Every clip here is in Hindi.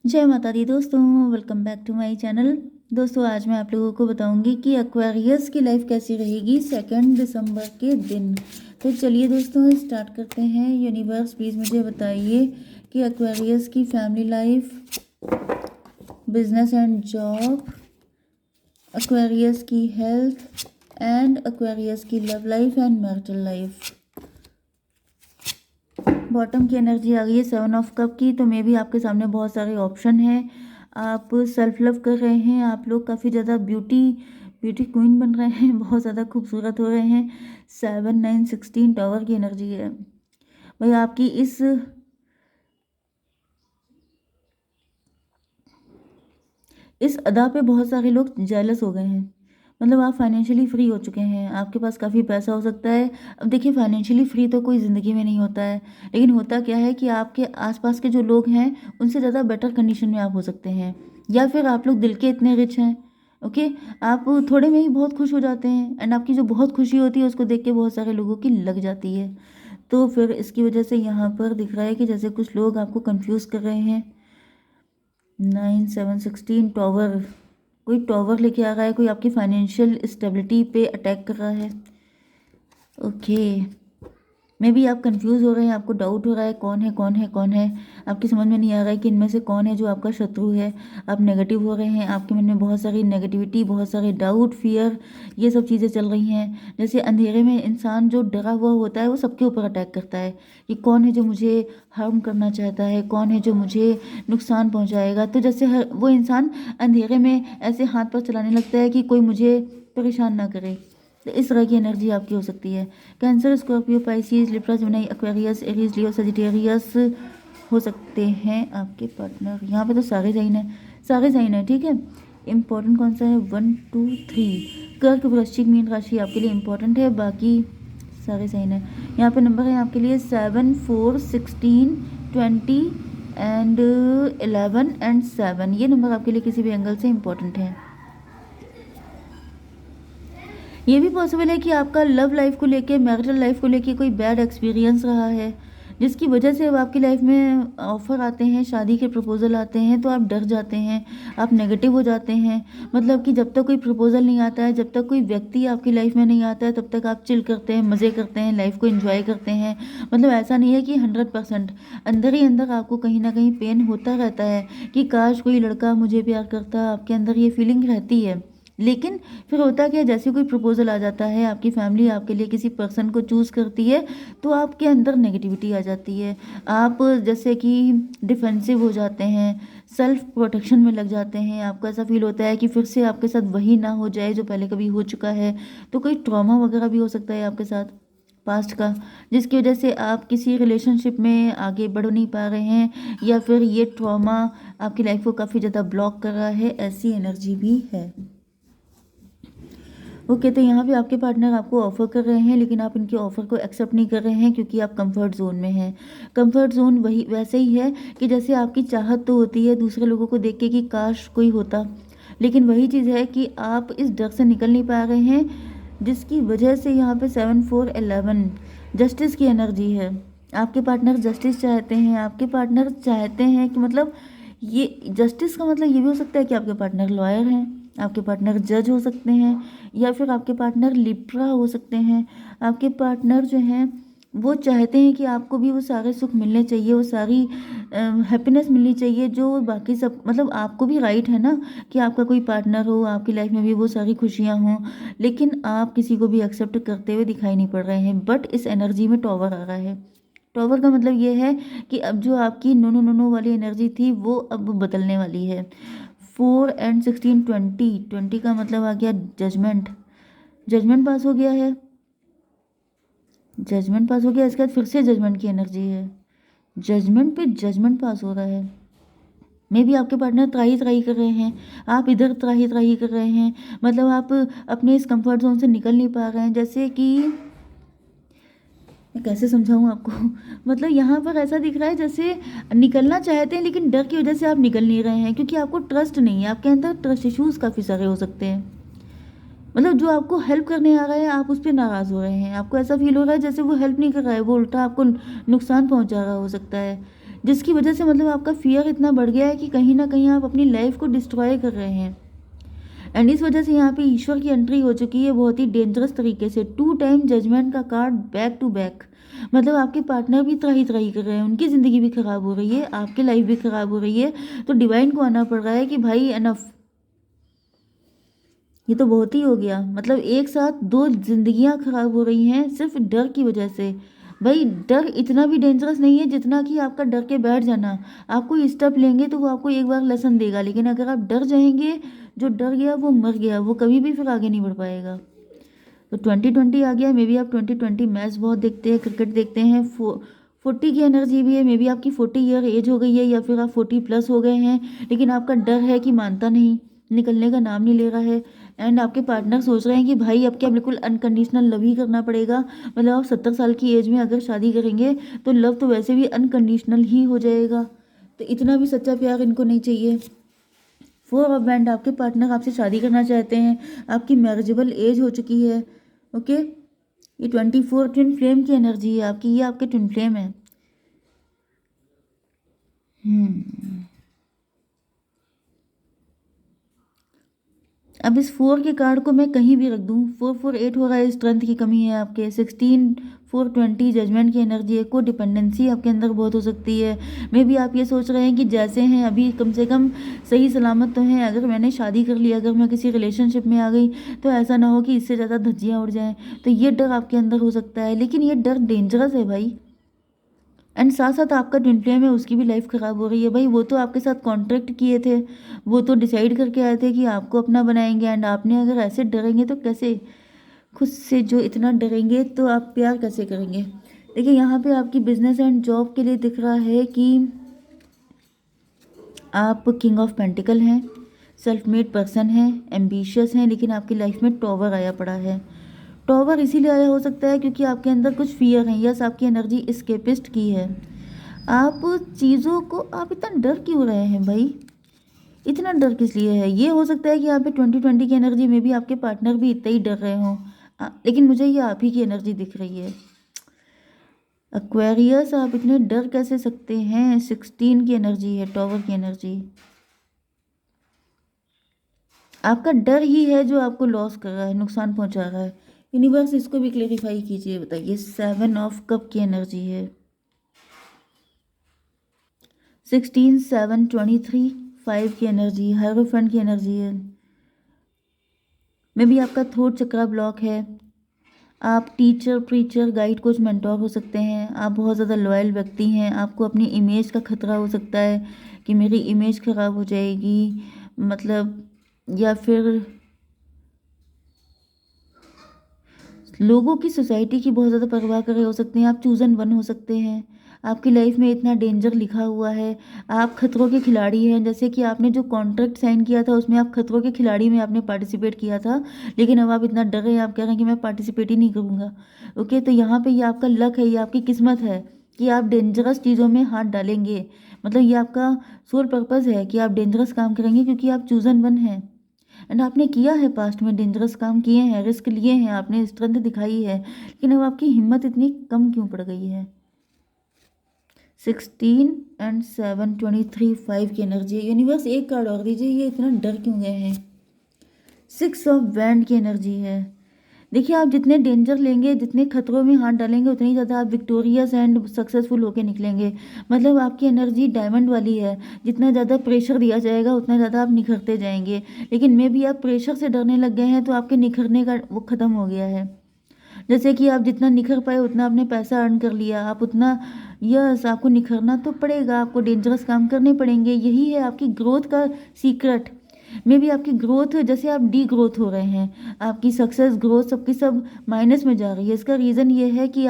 जय माता दी दोस्तों, welcome back to my channel. दोस्तों आज मैं आप लोगों को बताऊंगी कि एक्वेरियस की लाइफ कैसी रहेगी 2 दिसंबर के दिन। तो चलिए दोस्तों स्टार्ट करते हैं। यूनिवर्स प्लीज़ मुझे बताइए कि एक्वेरियस की family life, business and job, Aquarius की हेल्थ एंड एक्वेरियस की love life and marital life. Bottom की एनर्जी आ गई है 7 ऑफ कप की। तो मे भी आपके सामने बहुत सारे ऑप्शन हैं। आप सेल्फ लव कर रहे हैं, आप लोग काफ़ी ज़्यादा ब्यूटी ब्यूटी क्वीन बन रहे हैं, बहुत ज़्यादा खूबसूरत हो रहे हैं। 7 9 16 टावर की एनर्जी है भाई आपकी। इस अदा पे बहुत सारे लोग जेलस हो गए हैं। मतलब आप फाइनेंशियली फ्री हो चुके हैं, आपके पास काफ़ी पैसा हो सकता है। अब देखिए फाइनेंशियली फ्री तो कोई ज़िंदगी में नहीं होता है, लेकिन होता क्या है कि आपके आसपास के जो लोग हैं उनसे ज़्यादा बेटर कंडीशन में आप हो सकते हैं, या फिर आप लोग दिल के इतने रिच हैं। ओके, आप थोड़े में ही बहुत खुश हो जाते हैं एंड आपकी जो बहुत खुशी होती है उसको देख के बहुत सारे लोगों की लग जाती है। तो फिर इसकी वजह से यहाँ पर दिख रहा है कि जैसे कुछ लोग आपको कंफ्यूज कर रहे हैं। 9 7 16 टॉवर, कोई टॉवर लेके आ रहा है, कोई आपकी फाइनेंशियल स्टेबिलिटी पे अटैक कर रहा है। ओके, मे बी आप कंफ्यूज हो रहे हैं, आपको डाउट हो रहा है कौन है कौन है कौन है। आपकी समझ में नहीं आ रहा है कि इनमें से कौन है जो आपका शत्रु है। आप नेगेटिव हो रहे हैं, आपके मन में बहुत सारी नेगेटिविटी, बहुत सारे डाउट, फियर, ये सब चीज़ें चल रही हैं। जैसे अंधेरे में इंसान जो डरा हुआ होता है वो सबके ऊपर अटैक करता है कि कौन है जो मुझे हार्म करना चाहता है, कौन है जो मुझे नुकसान पहुंचाएगा। तो जैसे हर वो इंसान अंधेरे में ऐसे हाथ पर चलाने लगता है कि कोई मुझे परेशान ना करे। तो इस तरह की एनर्जी आपकी हो सकती है। Cancer, Scorpio, Pisces, Libra, Gemini, Aquarius, Aries, Leo, Sagittarius हो सकते हैं आपके पार्टनर। यहाँ पे तो सारे साइन है, सारे साइन है, ठीक है। इम्पोर्टेंट कौन सा है? 1 2 3। कर्क, वृश्चिक, मीन राशि आपके लिए इम्पोर्टेंट है, बाकी सारे साइन है। यहाँ पे नंबर है आपके लिए 7 4 16 20 एंड 11 एंड 7। ये नंबर आपके लिए किसी भी एंगल से इम्पोर्टेंट है। ये भी पॉसिबल है कि आपका लव लाइफ को लेके, मैरिटल लाइफ को लेके कोई बैड एक्सपीरियंस रहा है, जिसकी वजह से अब आपकी लाइफ में ऑफ़र आते हैं, शादी के प्रपोजल आते हैं तो आप डर जाते हैं, आप नेगेटिव हो जाते हैं। मतलब कि जब तक कोई प्रपोजल नहीं आता है, जब तक कोई व्यक्ति आपकी लाइफ में नहीं आता है, तब तक आप चिल करते हैं, मज़े करते हैं, लाइफ को एंजॉय करते हैं। मतलब ऐसा नहीं है कि 100%, अंदर ही अंदर आपको कहीं ना कहीं पेन होता रहता है कि काश कोई लड़का मुझे प्यार करता। आपके अंदर ये फीलिंग रहती है। लेकिन फिर होता क्या है, जैसे कोई प्रपोजल आ जाता है, आपकी फैमिली आपके लिए किसी पर्सन को चूज़ करती है, तो आपके अंदर नेगेटिविटी आ जाती है। आप जैसे कि डिफेंसिव हो जाते हैं, सेल्फ प्रोटेक्शन में लग जाते हैं। आपको ऐसा फील होता है कि फिर से आपके साथ वही ना हो जाए जो पहले कभी हो चुका है। तो कोई ट्रॉमा वगैरह भी हो सकता है आपके साथ पास्ट का, जिसकी वजह से आप किसी रिलेशनशिप में आगे बढ़ नहीं पा रहे हैं, या फिर ये ट्रॉमा आपकी लाइफ को काफ़ी ज़्यादा ब्लॉक कर रहा है। ऐसी एनर्जी भी है। ओके, तो यहाँ पे आपके पार्टनर आपको ऑफ़र कर रहे हैं, लेकिन आप इनके ऑफ़र को एक्सेप्ट नहीं कर रहे हैं क्योंकि आप कंफर्ट जोन में हैं। कंफर्ट जोन वही वैसे ही है कि जैसे आपकी चाहत तो होती है दूसरे लोगों को देख के कि काश कोई होता, लेकिन वही चीज़ है कि आप इस डर से निकल नहीं पा रहे हैं, जिसकी वजह से यहाँ पे 7 4 11 जस्टिस की एनर्जी है। आपके पार्टनर जस्टिस चाहते हैं, आपके पार्टनर चाहते हैं कि मतलब ये जस्टिस का मतलब ये भी हो सकता है कि आपके पार्टनर लॉयर हैं, आपके पार्टनर जज हो सकते हैं, या फिर आपके पार्टनर लिब्रा हो सकते हैं। आपके पार्टनर जो हैं वो चाहते हैं कि आपको भी वो सारे सुख मिलने चाहिए, वो सारी हैप्पीनेस मिलनी चाहिए जो बाकी सब, मतलब आपको भी राइट है ना कि आपका कोई पार्टनर हो, आपकी लाइफ में भी वो सारी खुशियाँ हों। लेकिन आप किसी को भी एक्सेप्ट करते हुए दिखाई नहीं पड़ रहे हैं। बट इस एनर्जी में टॉवर आ रहा है। टॉवर का मतलब ये है कि अब जो आपकी नो नो नो नो वाली एनर्जी थी वो अब बदलने वाली है। 4 एंड 16 20, 20 का मतलब आ गया जजमेंट। जजमेंट पास हो गया है, जजमेंट पास हो गया, इसके बाद फिर से जजमेंट की एनर्जी है। जजमेंट पे जजमेंट पास हो रहा है। मे भी आपके पार्टनर त्राही त्राही कर रहे हैं, आप इधर त्राही त्राही कर रहे हैं। मतलब आप अपने इस कंफर्ट जोन से निकल नहीं पा रहे हैं। जैसे कि मैं कैसे समझाऊं आपको मतलब यहाँ पर ऐसा दिख रहा है जैसे निकलना चाहते हैं लेकिन डर की वजह से आप निकल नहीं रहे हैं, क्योंकि आपको ट्रस्ट नहीं है। आपके अंदर ट्रस्ट इश्यूज काफ़ी सारे हो सकते हैं। मतलब जो आपको हेल्प करने आ रहा है आप उस पर नाराज़ हो रहे हैं, आपको ऐसा फील हो रहा है जैसे वो हेल्प नहीं कर रहा है, वो उल्टा आपको नुकसान पहुंचा रहा हो सकता है। जिसकी वजह से मतलब आपका फियर इतना बढ़ गया है कि कहीं ना कहीं आप अपनी लाइफ को डिस्ट्रॉय कर रहे हैं। एंड इस वजह से यहाँ पे ईश्वर की एंट्री हो चुकी है बहुत ही डेंजरस तरीके से। 2 टाइम जजमेंट का कार्ड बैक टू बैक। मतलब आपके पार्टनर भी त्राही त्राही कर रहे हैं, उनकी ज़िंदगी भी खराब हो रही है, आपकी लाइफ भी खराब हो रही है। तो डिवाइन को आना पड़ रहा है कि भाई एनफ, ये तो बहुत ही हो गया। मतलब एक साथ 2 जिंदगियां खराब हो रही हैं सिर्फ डर की वजह से। भाई डर इतना भी डेंजरस नहीं है जितना कि आपका डर के बैठ जाना। आप कोई स्टेप लेंगे तो वो आपको एक बार लेसन देगा, लेकिन अगर आप डर जाएंगे, जो डर गया वो मर गया, वो कभी भी फिर आगे नहीं बढ़ पाएगा। तो 2020 आ गया, मे बी आप 2020 मैच बहुत देखते हैं, क्रिकेट देखते हैं। 40 की एनर्जी भी है, मे बी आपकी 40 ईयर एज हो गई है या फिर आप 40 प्लस हो गए हैं, लेकिन आपका डर है कि मानता नहीं, निकलने का नाम नहीं ले रहा है। एंड आपके पार्टनर सोच रहे हैं कि भाई अब क्या बिल्कुल अनकंडीशनल लव ही करना पड़ेगा। मतलब आप 70 साल की एज में अगर शादी करेंगे तो लव तो वैसे भी अनकंडीशनल ही हो जाएगा। तो इतना भी सच्चा प्यार इनको नहीं चाहिए। 4 ऑफ बैंड, आपके पार्टनर आपसे शादी करना चाहते हैं, आपकी मैरिजेबल एज हो चुकी है। ओके, ये 24 ट्विन फ्लेम की एनर्जी है आपकी, ये आपके ट्विन फ्लेम है। हम्म अब इस 4 के कार्ड को मैं कहीं भी रख दूं, 448 हो रहा है, स्ट्रेंथ की कमी है आपके। 16 420 जजमेंट की एनर्जी है, को डिपेंडेंसी आपके अंदर बहुत हो सकती है। मे भी आप ये सोच रहे हैं कि जैसे हैं अभी कम से कम सही सलामत तो हैं, अगर मैंने शादी कर ली, अगर मैं किसी रिलेशनशिप में आ गई तो ऐसा ना हो कि इससे ज़्यादा धज्जियाँ उड़ जाएं। तो ये डर आपके अंदर हो सकता है, लेकिन ये डर डेंजरस है भाई। एंड साथ साथ आपका ट्विन फ्लेम है, उसकी भी लाइफ ख़राब हो रही है भाई। वो तो आपके साथ कॉन्ट्रैक्ट किए थे, वो तो डिसाइड करके आए थे कि आपको अपना बनाएंगे, एंड आपने अगर ऐसे डरेंगे तो कैसे, खुद से जो इतना डरेंगे तो आप प्यार कैसे करेंगे। देखिए यहाँ पे आपकी बिजनेस एंड जॉब के लिए दिख रहा है कि आप किंग ऑफ पेंटिकल हैं, सेल्फ मेड पर्सन हैं, एम्बिशियस हैं, लेकिन आपकी लाइफ में टॉवर आया पड़ा है। टॉवर इसीलिए आया हो सकता है क्योंकि आपके अंदर कुछ फियर है। यस, आपकी एनर्जी एस्केपिस्ट की है। आप चीज़ों को, आप इतना डर क्यों रहे हैं भाई, इतना डर किस लिए है। ये हो सकता है कि यहाँ पे 2020 की एनर्जी में भी आपके पार्टनर भी इतना ही डर रहे हों, लेकिन मुझे ये आप ही की एनर्जी दिख रही है। एक्वेरियस, आप इतने डर कैसे सकते हैं। 16 की एनर्जी है, टॉवर की एनर्जी। आपका डर ही है जो आपको लॉस कर रहा है, नुकसान पहुंचा रहा है। यूनिवर्स इसको भी क्लेरिफाई कीजिए, बताइए। 7 ऑफ कप की एनर्जी है, 16 7 23 5 की एनर्जी, हायरोफेंट की एनर्जी है। मे भी आपका थ्रोट चक्रा ब्लॉक है। आप teacher, preacher, guide, coach, mentor हो सकते हैं। आप बहुत ज़्यादा लॉयल व्यक्ति हैं। आपको अपनी इमेज का खतरा हो सकता है कि मेरी इमेज खराब हो जाएगी, मतलब, या फिर लोगों की, सोसाइटी की बहुत ज़्यादा परवाह कर रहे हो सकते हैं। आप चूजन वन हो सकते हैं। आपकी लाइफ में इतना डेंजर लिखा हुआ है, आप खतरों के खिलाड़ी हैं। जैसे कि आपने जो कॉन्ट्रैक्ट साइन किया था उसमें आप खतरों के खिलाड़ी में आपने पार्टिसिपेट किया था, लेकिन अब आप इतना डर रहे हैं, आप कह रहे हैं कि मैं पार्टिसिपेट ही नहीं करूँगा। ओके, तो यहाँ पे ये आपका लक है, ये आपकी किस्मत है कि आप डेंजरस चीज़ों में हाथ डालेंगे। मतलब ये आपका सोल पर्पज़ है कि आप डेंजरस काम करेंगे क्योंकि आप चूजन वन हैं। एंड आपने किया है, पास्ट में डेंजरस काम किए हैं, रिस्क लिए हैं, आपने स्ट्रेंथ दिखाई है, लेकिन अब आपकी हिम्मत इतनी कम क्यों पड़ गई है। 16 एंड 7 23 5 की एनर्जी है। यूनिवर्स एक कार्ड और दीजिए, ये इतना डर क्यों गए हैं। 6 ऑफ बैंड की एनर्जी है। देखिए आप जितने डेंजर लेंगे, जितने खतरों में हाथ डालेंगे, उतनी ज़्यादा आप विक्टोरियस एंड सक्सेसफुल होके निकलेंगे। मतलब आपकी एनर्जी डायमंड वाली है, जितना ज़्यादा प्रेशर दिया जाएगा उतना ज़्यादा आप निखरते जाएंगे। लेकिन मे भी आप प्रेशर से डरने लग गए हैं, तो आपके निखरने का वो ख़त्म हो गया है। जैसे कि आप जितना निखर पाए उतना आपने पैसा अर्न कर लिया, आप उतना, यस, आपको निखरना तो पड़ेगा, आपको डेंजरस काम करने पड़ेंगे। यही है आपकी ग्रोथ का सीक्रेट। मे भी आपकी ग्रोथ, जैसे आप डी ग्रोथ हो रहे हैं, आपकी सक्सेस, ग्रोथ, सबकी सब माइनस में जा रही है। इसका रीज़न ये है कि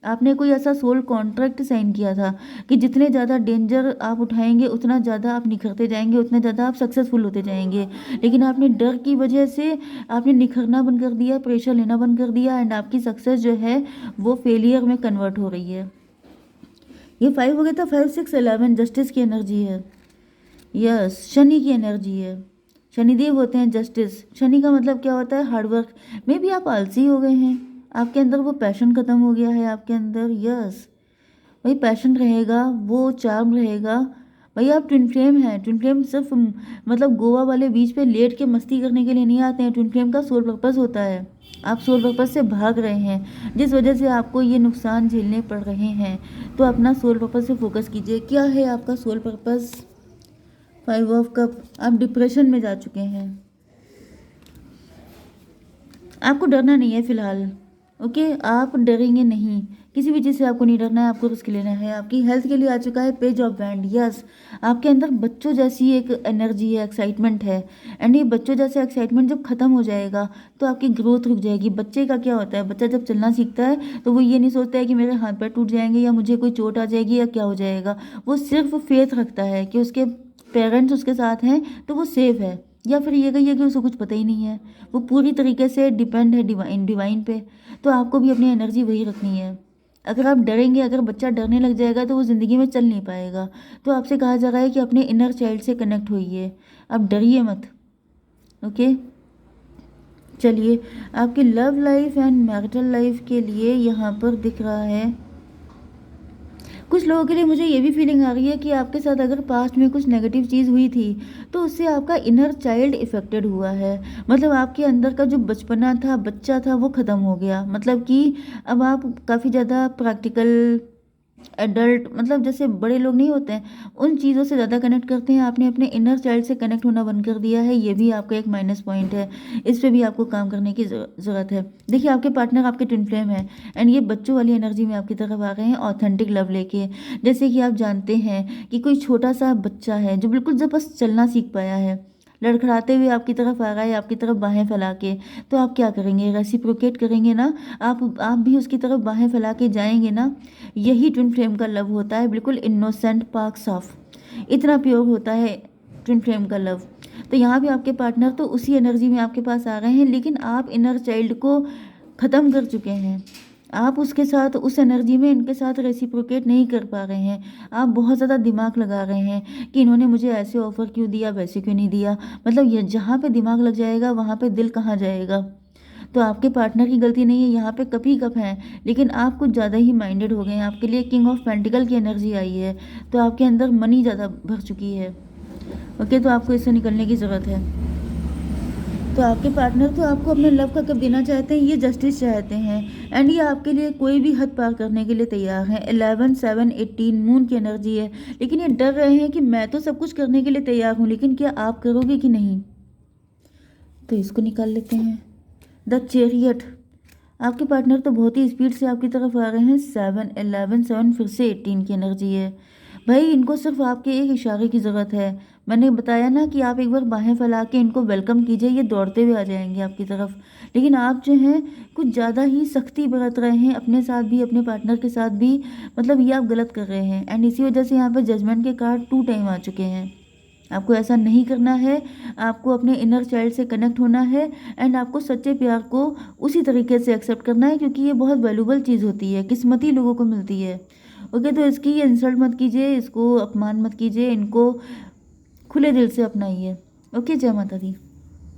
आपने कोई ऐसा सोल कॉन्ट्रैक्ट साइन किया था कि जितने ज़्यादा डेंजर आप उठाएंगे उतना ज़्यादा आप निखरते जाएंगे, उतना ज़्यादा आप सक्सेसफुल होते जाएंगे। लेकिन आपने डर की वजह से आपने निखरना बंद कर दिया, प्रेशर लेना बंद कर दिया, एंड आपकी सक्सेस जो है वो फेलियर में कन्वर्ट हो रही है। ये 5 हो गया था, 5 6 11 जस्टिस की एनर्जी है। यस, शनि की एनर्जी है। शनिदेव होते हैं जस्टिस। शनि का मतलब क्या होता है, हार्डवर्क। मे भी आप आलसी हो गए हैं, आपके अंदर वो पैशन खत्म हो गया है आपके अंदर। यस, वही पैशन रहेगा, वो चार्म रहेगा। भई आप ट्विन फ्लेम हैं, ट्विन फ्लेम सिर्फ़ मतलब गोवा वाले बीच पे लेट के मस्ती करने के लिए नहीं आते हैं, ट्विन फ्लेम का सोल पर्पस होता है। आप सोल पर्पस से भाग रहे हैं, जिस वजह से आपको ये नुकसान झेलने पड़ रहे हैं, तो अपना सोल पर्पस पे फ़ोकस कीजिए। क्या है आपका सोल पर्पस? 5 of cup. आप डिप्रेशन में जा चुके हैं। आपको डरना नहीं है फ़िलहाल, ओके? आप डरेंगे नहीं, किसी भी चीज़ से आपको नहीं डरना है, आपको रिस्क लेना है। आपकी हेल्थ के लिए आ चुका है पेज ऑफ बैंड। यस, आपके अंदर बच्चों जैसी एक एनर्जी है, एक्साइटमेंट है, एंड ये बच्चों जैसा एक्साइटमेंट जब ख़त्म हो जाएगा तो आपकी ग्रोथ रुक जाएगी। बच्चे का क्या होता है, बच्चा जब चलना सीखता है तो वो ये नहीं सोचता है कि मेरे हाथ पैर टूट जाएंगे या मुझे कोई चोट आ जाएगी या क्या हो जाएगा। वो सिर्फ फेथ रखता है कि उसके पेरेंट्स उसके साथ हैं तो वो सेफ है, या फिर ये कहिए कि उसको कुछ पता ही नहीं है। वो पूरी तरीके से डिपेंड है डिवाइन पे। तो आपको भी अपनी एनर्जी वही रखनी है। अगर आप डरेंगे, अगर बच्चा डरने लग जाएगा तो वो ज़िंदगी में चल नहीं पाएगा। तो आपसे कहा जा रहा है कि अपने इनर चाइल्ड से कनेक्ट होइए, आप डरिए मत, ओके? चलिए, आपकी love life and marital life के लिए यहाँ पर दिख रहा है, कुछ लोगों के लिए मुझे ये भी फीलिंग आ रही है कि आपके साथ अगर पास्ट में कुछ नेगेटिव चीज़ हुई थी तो उससे आपका इनर चाइल्ड इफ़ेक्टेड हुआ है। मतलब आपके अंदर का जो बचपना था, बच्चा था, वो ख़त्म हो गया। मतलब कि अब आप काफ़ी ज़्यादा प्रैक्टिकल एडल्ट, मतलब जैसे बड़े लोग नहीं होते हैं, उन चीज़ों से ज़्यादा कनेक्ट करते हैं। आपने अपने इनर चाइल्ड से कनेक्ट होना बंद कर दिया है, ये भी आपका एक माइनस पॉइंट है। इस पे भी आपको काम करने की ज़रूरत है। देखिए, आपके पार्टनर आपके ट्विन फ्लेम है, एंड ये बच्चों वाली एनर्जी में आपकी तरफ आ गए हैं, ऑथेंटिक लव लेके। जैसे कि आप जानते हैं कि कोई छोटा सा बच्चा है जो बिल्कुल जब बस चलना सीख पाया है, लड़खड़ाते हुए आपकी तरफ आ रहा है, आपकी तरफ बाहें फैला के, तो आप क्या करेंगे? रेसिप्रोकेट करेंगे ना? आप भी उसकी तरफ बाहें फैला के जाएंगे ना? यही ट्विन फ्लेम का लव होता है, बिल्कुल इनोसेंट, पाक साफ, इतना प्योर होता है ट्विन फ्लेम का लव। तो यहाँ भी आपके पार्टनर तो उसी एनर्जी में आपके पास आ रहे हैं, लेकिन आप इनर चाइल्ड को ख़त्म कर चुके हैं। आप उसके साथ उस एनर्जी में इनके साथ रेसिप्रोकेट नहीं कर पा रहे हैं। आप बहुत ज़्यादा दिमाग लगा रहे हैं कि इन्होंने मुझे ऐसे ऑफ़र क्यों दिया, वैसे क्यों नहीं दिया। मतलब ये जहाँ पे दिमाग लग जाएगा वहाँ पे दिल कहाँ जाएगा। तो आपके पार्टनर की गलती नहीं है, यहाँ पे कप ही कप हैं, लेकिन आप कुछ ज़्यादा ही माइंडेड हो गए हैं। आपके लिए किंग ऑफ पेंटिकल की एनर्जी आई है, तो आपके अंदर मनी ज़्यादा भर चुकी है, ओके? तो आपको इससे निकलने की ज़रूरत है। तो आपके पार्टनर तो आपको अपने लव का कप देना चाहते हैं, ये जस्टिस चाहते हैं, एंड ये आपके लिए कोई भी हद पार करने के लिए तैयार हैं। 11 7 18 मून की एनर्जी है, लेकिन ये डर रहे हैं कि मैं तो सब कुछ करने के लिए तैयार हूँ, लेकिन क्या आप करोगे कि नहीं? तो इसको निकाल लेते हैं, द चेरियट। आपके पार्टनर तो बहुत ही स्पीड से आपकी तरफ आ रहे हैं। 7 11 7 फिर से 18 की एनर्जी है। भाई, इनको सिर्फ आपके एक इशारे की ज़रूरत है। मैंने बताया ना कि आप एक बार बाहें फैला के इनको वेलकम कीजिए, ये दौड़ते हुए आ जाएंगे आपकी तरफ। लेकिन आप जो हैं कुछ ज़्यादा ही सख्ती बरत रहे हैं, अपने साथ भी अपने पार्टनर के साथ भी। मतलब ये आप गलत कर रहे हैं, एंड इसी वजह से यहाँ पर जजमेंट के कार्ड 2 टाइम आ चुके हैं। आपको ऐसा नहीं करना है। आपको अपने इनर चाइल्ड से कनेक्ट होना है, एंड आपको सच्चे प्यार को उसी तरीके से एक्सेप्ट करना है, क्योंकि ये बहुत वैल्यूबल चीज़ होती है, किस्मती लोगों को मिलती है, ओके? तो इसकी ये इंसल्ट मत कीजिए, इसको अपमान मत कीजिए, इनको खुले दिल से अपनाइए, ओके? जय माता दी।